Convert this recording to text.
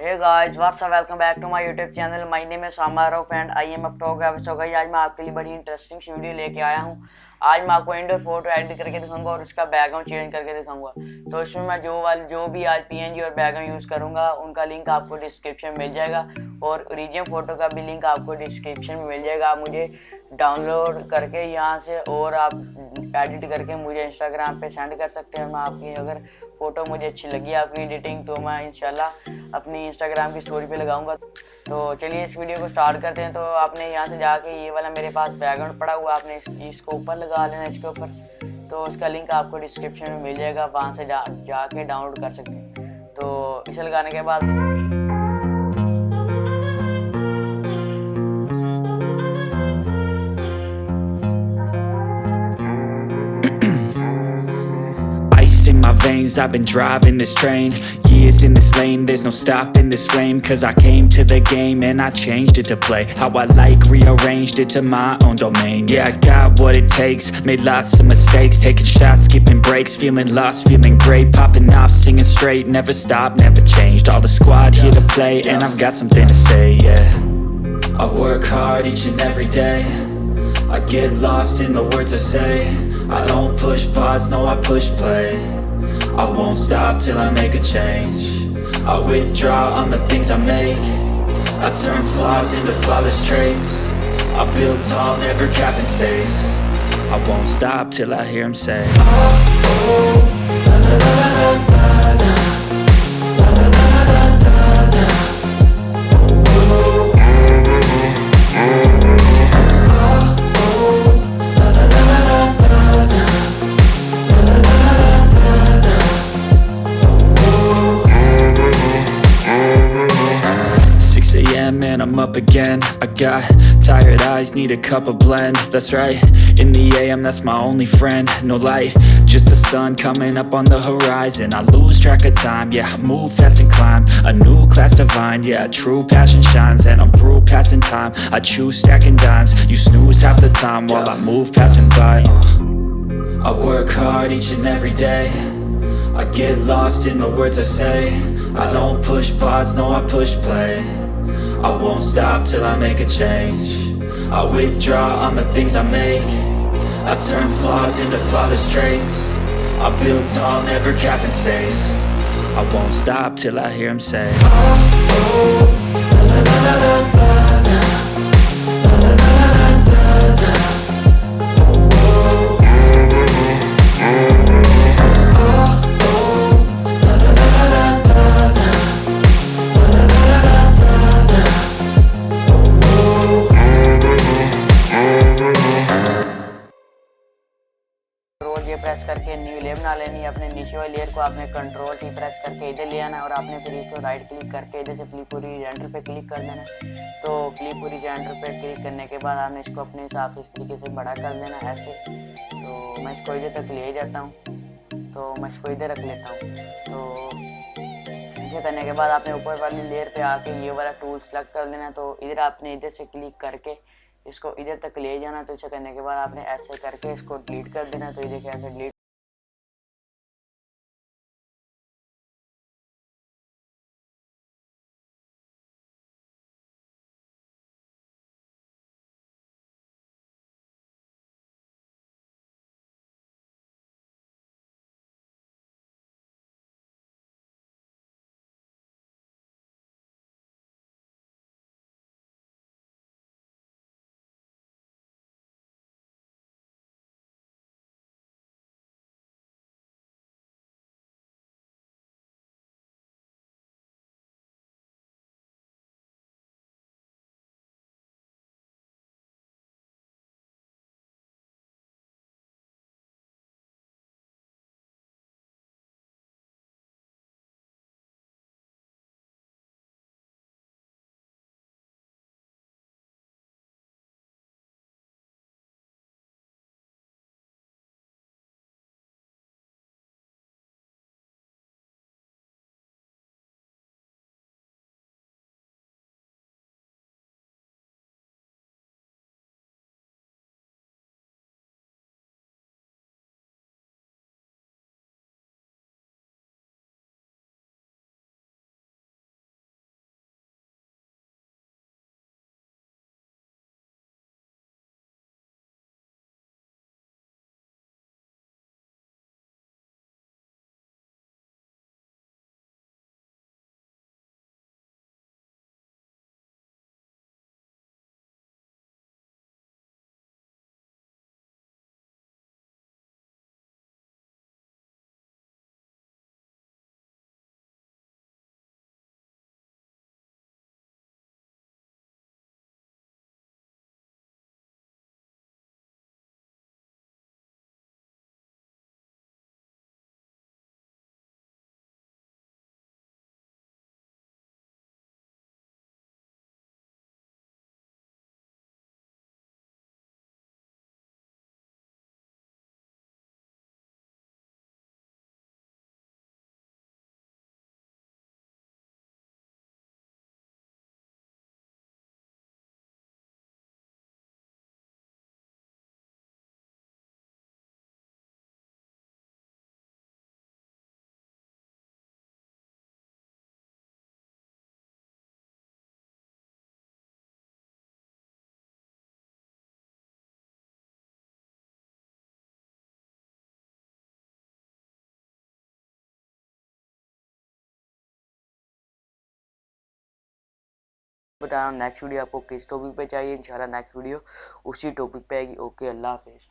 Hey guys, what's up? Welcome back to my YouTube channel. My name is Usama rauf and I am a photographer. So guys, आज मैं आपके लिए बड़ी interesting सी video लेके आया हूँ। आज मैं आपको इंडोर फोटो एडिट करके दिखाऊंगा और उसका बैकग्राउंड चेंज करके दिखाऊंगा। तो इसमें मैं जो भी आज पीएनजी और बैकग्राउंड यूज़ करूँगा उनका लिंक आपको डिस्क्रिप्शन में मिल जाएगा और ओरिजिनल फोटो का भी लिंक आपको डिस्क्रिप्शन में मिल जाएगा। आप मुझे डाउनलोड करके यहाँ से और आप एडिट करके मुझे इंस्टाग्राम पे सेंड कर सकते हैं। मैं आपकी अगर फ़ोटो मुझे अच्छी लगी आपकी एडिटिंग तो मैं इंशाल्लाह अपनी इंस्टाग्राम की स्टोरी पे लगाऊंगा। तो चलिए इस वीडियो को स्टार्ट करते हैं। तो आपने यहाँ से जाके ये वाला मेरे पास बैकग्राउंड पड़ा हुआ, आपने इसको ऊपर लगा लेना इसके ऊपर। तो उसका लिंक आपको डिस्क्रिप्शन में मिल जाएगा, वहाँ से जाके डाउनलोड कर सकते हैं। तो इसे लगाने के बाद Ice in my veins, I've been driving this train. Years in this lane, there's no stopping this flame. Cause I came to the game and I changed it to play how I like, rearranged it to my own domain. Yeah, I got what it takes, made lots of mistakes, taking shots, skipping breaks, feeling lost, feeling great, popping off, singing straight, never stopped, never changed. All the squad here to play and I've got something to say, yeah. I work hard each and every day, I get lost in the words I say. I don't push pause, no I push play. I won't stop till I make a change. I withdraw on the things I make. I turn flaws into flawless traits. I build tall, never capped in space. I won't stop till I hear him say, oh, oh, la la la la la la. And I'm up again. I got tired eyes, need a cup of blend. That's right, in the AM, that's my only friend. No light, just the sun coming up on the horizon. I lose track of time, yeah, I move fast and climb a new class divine, yeah, true passion shines. And I'm through passing time, I choose stacking dimes. You snooze half the time while I move passing by. I work hard each and every day, I get lost in the words I say. I don't push pause, no I push play. I won't stop till I make a change. I withdraw on the things I make. I turn flaws into flawless traits. I build tall, never capped in space. I won't stop till I hear him say, oh, oh, la la la la la la. La la la la la la la. ये press करके new layer बना लेनी है। अपने नीचे वाली layer को आपने कंट्रोल टी प्रेस करके इधर ले आना है और आपने फिर इसको राइट क्लिक करके इधर से फ्लिप होरिज़ोंटल पे क्लिक कर देना। तो फ्लिप होरिज़ोंटल पे क्लिक करने के बाद आपने इसको अपने हिसाब से इस तरीके से बड़ा कर देना ऐसे। तो मैं इसको इधर तक ले जाता हूँ, तो मैं इसको इधर रख लेता हूँ। तो ऐसे करने के बाद आपने ऊपर वाली लेयर पे आके ये वाला टूल सेलेक्ट कर लेना। तो इधर आपने इधर से क्लिक करके इसको इधर तक ले जाना। तो इसे करने के बाद आपने ऐसे करके इसको डिलीट कर देना। तो ये देखिए ऐसे डिलीट बता रहा हूँ नेक्स्ट वीडियो आपको किस टॉपिक पे चाहिए। इंशाल्लाह नेक्स्ट वीडियो उसी टॉपिक पे आएगी। ओके, अल्लाह हाफिज़।